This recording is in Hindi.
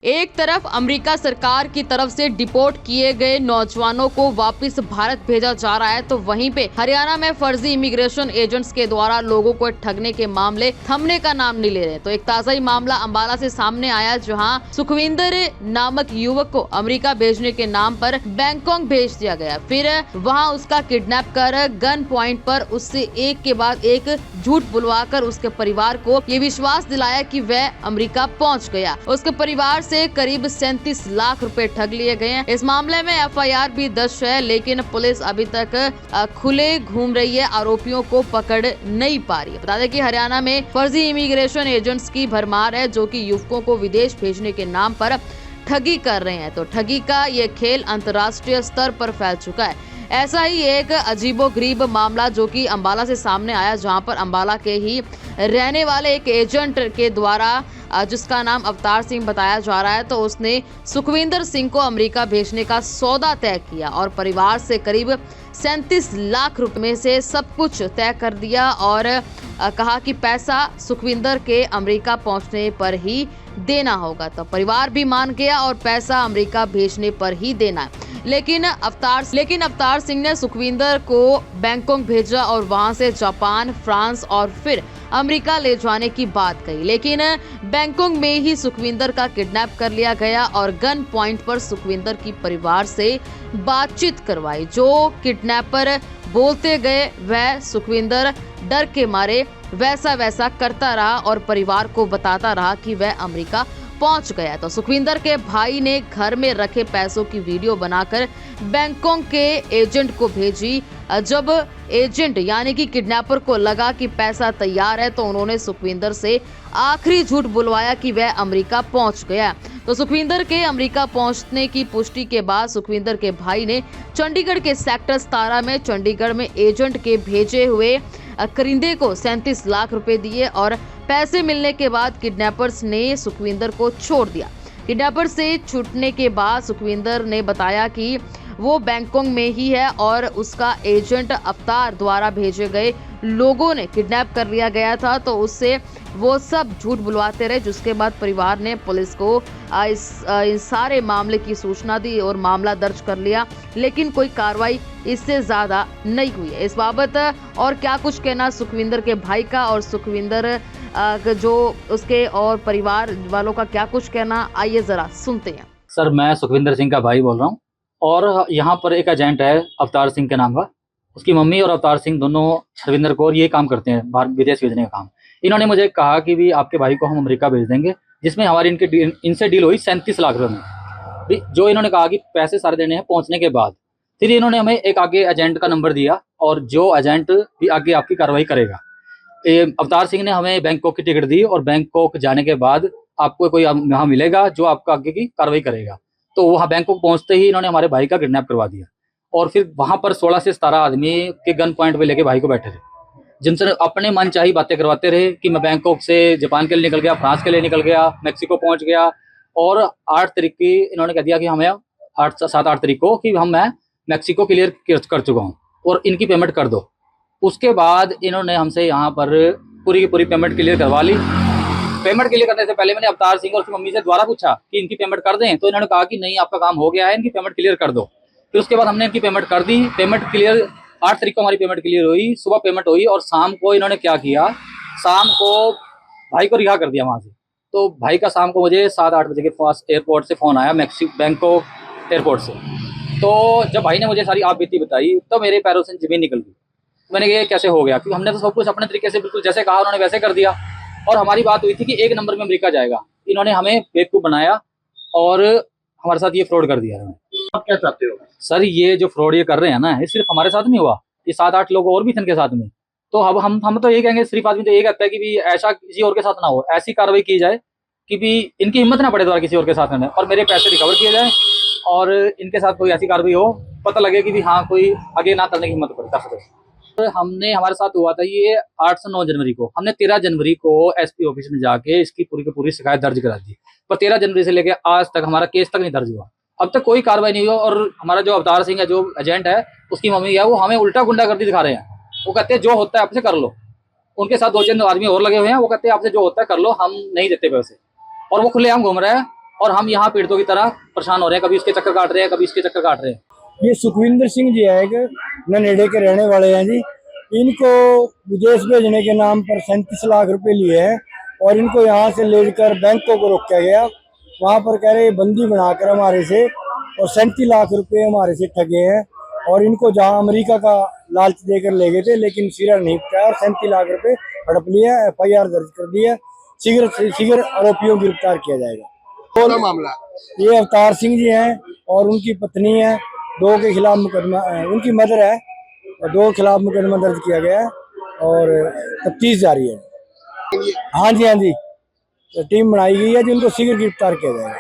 एक तरफ अमेरिका सरकार की तरफ से डिपोर्ट किए गए नौजवानों को वापस भारत भेजा जा रहा है, तो वहीं पे हरियाणा में फर्जी इमिग्रेशन एजेंट्स के द्वारा लोगों को ठगने के मामले थमने का नाम नहीं ले रहे। तो एक ताजा ही मामला अंबाला से सामने आया, जहां सुखविंदर नामक युवक को अमेरिका भेजने के नाम पर बैंकॉक भेज दिया गया। फिर वहां उसका किडनैप कर गन पॉइंट पर उससे एक के बाद एक झूठ बुलवाकर उसके परिवार को ये विश्वास दिलाया कि वह अमेरिका पहुंच गया। उसके परिवार से करीब 37 लाख रुपए ठग लिए गए हैं। इस मामले में एफआईआर भी दर्ज है, लेकिन पुलिस अभी तक खुले घूम रही है, आरोपियों को पकड़ नहीं पा रही है। बता दें कि हरियाणा में फर्जी इमिग्रेशन एजेंट्स की भरमार है, जो कि युवकों को विदेश भेजने के नाम पर ठगी कर रहे हैं। तो ठगी का ये खेल अंतर्राष्ट्रीय स्तर पर फैल चुका है। ऐसा ही एक अजीबोगरीब मामला जो कि अंबाला से सामने आया, जहां पर अंबाला के ही रहने वाले एक एजेंट के द्वारा, जिसका नाम अवतार सिंह बताया जा रहा है, तो उसने सुखविंदर सिंह को अमेरिका भेजने का सौदा तय किया और परिवार से करीब 37 लाख रुपए में से सब कुछ तय कर दिया और कहा कि पैसा सुखविंदर के अमेरिका पहुंचने पर ही देना होगा। तो परिवार भी मान गया और पैसा अमेरिका भेजने पर ही देना है। लेकिन अवतार सिंह ने सुखविंदर को बैंकॉक भेजा और वहां से जापान, फ्रांस और फिर अमेरिका ले जाने की बात कही। लेकिन बैंकॉक में ही सुखविंदर का किडनैप कर लिया गया और गन पॉइंट पर सुखविंदर की परिवार से बातचीत करवाई। जो किडनैपर बोलते गए वह सुखविंदर डर के मारे वैसा करता रहा और परिवार को बताता रहा कि वह अमेरिका पहुंच गया। तो सुखविंदर के भाई ने घर में रखे पैसों की वीडियो बनाकर बैंकॉक के एजेंट को भेजी। जब एजेंट यानी कि किडनैपर को लगा कि पैसा तैयार है, तो उन्होंने सुखविंदर से आखिरी झूठ बुलवाया कि वह अमेरिका पहुंच गया। तो सुखविंदर के अमेरिका पहुंचने की पुष्टि के बाद सुखविंदर के भाई ने चंडीगढ़ के सेक्टर 17 में चंडीगढ़ में एजेंट के भेजे हुए करिंदे को 37 लाख रुपए दिए और पैसे मिलने के बाद किडनैपर्स ने सुखविंदर को छोड़ दिया। किडनैपर से छूटने के बाद सुखविंदर ने बताया कि वो बैंकॉक में ही है और उसका एजेंट अवतार द्वारा भेजे गए लोगों ने किडनैप कर लिया गया था। तो उससे वो सब झूठ बुलवाते रहे, जिसके बाद परिवार ने पुलिस को इस सारे मामले की सूचना दी और मामला दर्ज कर लिया, लेकिन कोई कार्रवाई इससे ज्यादा नहीं हुई है। इस बाबत और क्या कुछ कहना सुखविंदर के भाई का और सुखविंदर जो उसके और परिवार वालों का क्या कुछ कहना, आइए जरा सुनते हैं। सर, मैं सुखविंदर सिंह का भाई बोल रहा हूँ और यहाँ पर एक एजेंट है अवतार सिंह के नाम का। उसकी मम्मी और अवतार सिंह दोनों सुखविंदर को और ये काम करते हैं, बाहर विदेश भेजने का काम। इन्होंने मुझे कहा कि भी आपके भाई को हम अमेरिका भेज देंगे, जिसमें हमारी इनसे डील हुई 37 लाख रुपए में, जो इन्होंने कहा कि पैसे सारे देने हैं पहुंचने के बाद। फिर इन्होंने हमें एक आगे एजेंट का नंबर दिया और जो एजेंट भी आगे आपकी कार्रवाई करेगा। अवतार सिंह ने हमें बैंकॉक की टिकट दी और बैंकॉक जाने के बाद आपको कोई वहाँ मिलेगा जो आपका आगे की कार्रवाई करेगा। तो वहाँ बैंकॉक पहुंचते ही इन्होंने हमारे भाई का किडनैप करवा दिया और फिर वहां पर 16 से 17 आदमी के गन पॉइंट पे लेके भाई को बैठे थे, जिनसे अपने मन चाही बातें करवाते रहे कि मैं बैंकॉक से जापान के लिए निकल गया, फ्रांस के लिए निकल गया, मैक्सिको पहुंच गया। और 8 तारीख की इन्होंने कह दिया कि हमें 7-8 तारीख को कि मैं मैक्सिको क्लियर कर चुका हूँ और इनकी पेमेंट कर दो। उसके बाद इन्होंने हमसे यहाँ पर पूरी की पूरी पेमेंट क्लियर करवा ली। पेमेंट क्लियर करने से पहले मैंने अवतार सिंह और उसकी मम्मी से दोबारा पूछा कि इनकी पेमेंट कर दें, तो इन्होंने कहा कि नहीं, आपका काम हो गया है, इनकी पेमेंट क्लियर कर दो। फिर उसके बाद हमने इनकी पेमेंट कर दी। पेमेंट क्लियर 8 तारीख को हमारी पेमेंट क्लियर हुई, सुबह पेमेंट हुई और शाम को इन्होंने क्या किया, शाम को भाई को रिहा कर दिया वहाँ से। तो भाई का शाम को मुझे 7-8 बजे के पास एयरपोर्ट से फ़ोन आया, बैंकॉक एयरपोर्ट से। तो जब भाई ने मुझे सारी आप बीती बताई, तो मेरे पैरों से ज़मीन निकल गई। मैंने कहा कैसे हो गया, क्योंकि हमने तो सब कुछ अपने तरीके से बिल्कुल जैसे कहा उन्होंने वैसे कर दिया और हमारी बात हुई थी कि 1 नंबर में अमेरिका जाएगा। इन्होंने हमें बेवकूफ़ बनाया और हमारे साथ ये फ्रॉड कर दिया। आप क्या चाहते हो? सर, ये जो फ्रॉड ये कर रहे हैं ना, ये सिर्फ हमारे साथ नहीं हुआ, ये 7-8 लोग और भी थे इनके साथ में। तो अब हम तो ये कहेंगे, सिर्फ आदमी तो ये कहता है कि भी ऐसा किसी और के साथ ना हो, ऐसी कार्रवाई की जाए कि भी इनकी हिम्मत ना पड़े दोबारा किसी और के साथ करने, और मेरे पैसे रिकवर किए जाए और इनके साथ कोई ऐसी कार्रवाई हो, पता लगे कि भी हाँ कोई आगे ना करने की हिम्मत कर सके। हमारे साथ हुआ था ये 8 से 9 जनवरी को। हमने 13 जनवरी को एसपी ऑफिस में जाके इसकी पूरी की पूरी शिकायत दर्ज करा दी, पर 13 जनवरी से लेकर आज तक हमारा केस तक नहीं दर्ज हुआ। अब तक कोई कार्रवाई नहीं हुई और हमारा जो अवतार सिंह है, जो एजेंट है, उसकी मम्मी है, वो हमें उल्टा गुंडागर्दी दिखा रहे हैं। वो कहते हैं जो होता है आपसे कर लो। उनके साथ 2-3 आदमी और लगे हुए हैं, वो कहते हैं आपसे जो होता है कर लो, हम नहीं देते पैसे। और वो खुलेआम घूम रहा है और हम यहाँ पीड़ितों की तरह परेशान हो रहे हैं, कभी इसके चक्कर काट रहे हैं, कभी इसके चक्कर काट रहे हैं। ये सुखविंदर सिंह जी है, एक ननेड़े के रहने वाले हैं जी। इनको विदेश भेजने के नाम पर 37 लाख रुपए लिए हैं और इनको यहाँ से लेकर बैंकों को रोका गया। वहाँ पर कह रहे बंदी बनाकर हमारे से और 37 लाख रुपए हमारे से ठगे हैं और इनको जहाँ अमेरिका का लालच देकर ले गए थे, लेकिन सिरा नहीं पाया और 37 लाख रुपए हड़प लिया। FIR दर्ज कर दिया। शीघ्र आरोपियों को गिरफ्तार किया जाएगा। पूरा मामला ये अवतार सिंह जी हैं और उनकी पत्नी है, दो के खिलाफ मुकदमा, उनकी मदर है, और दो के खिलाफ मुकदमा दर्ज किया गया है और तफ्तीश जारी है। हाँ जी, हाँ जी, तो टीम बनाई गई है जिनको शीघ्र गिरफ्तार किया जाएगा।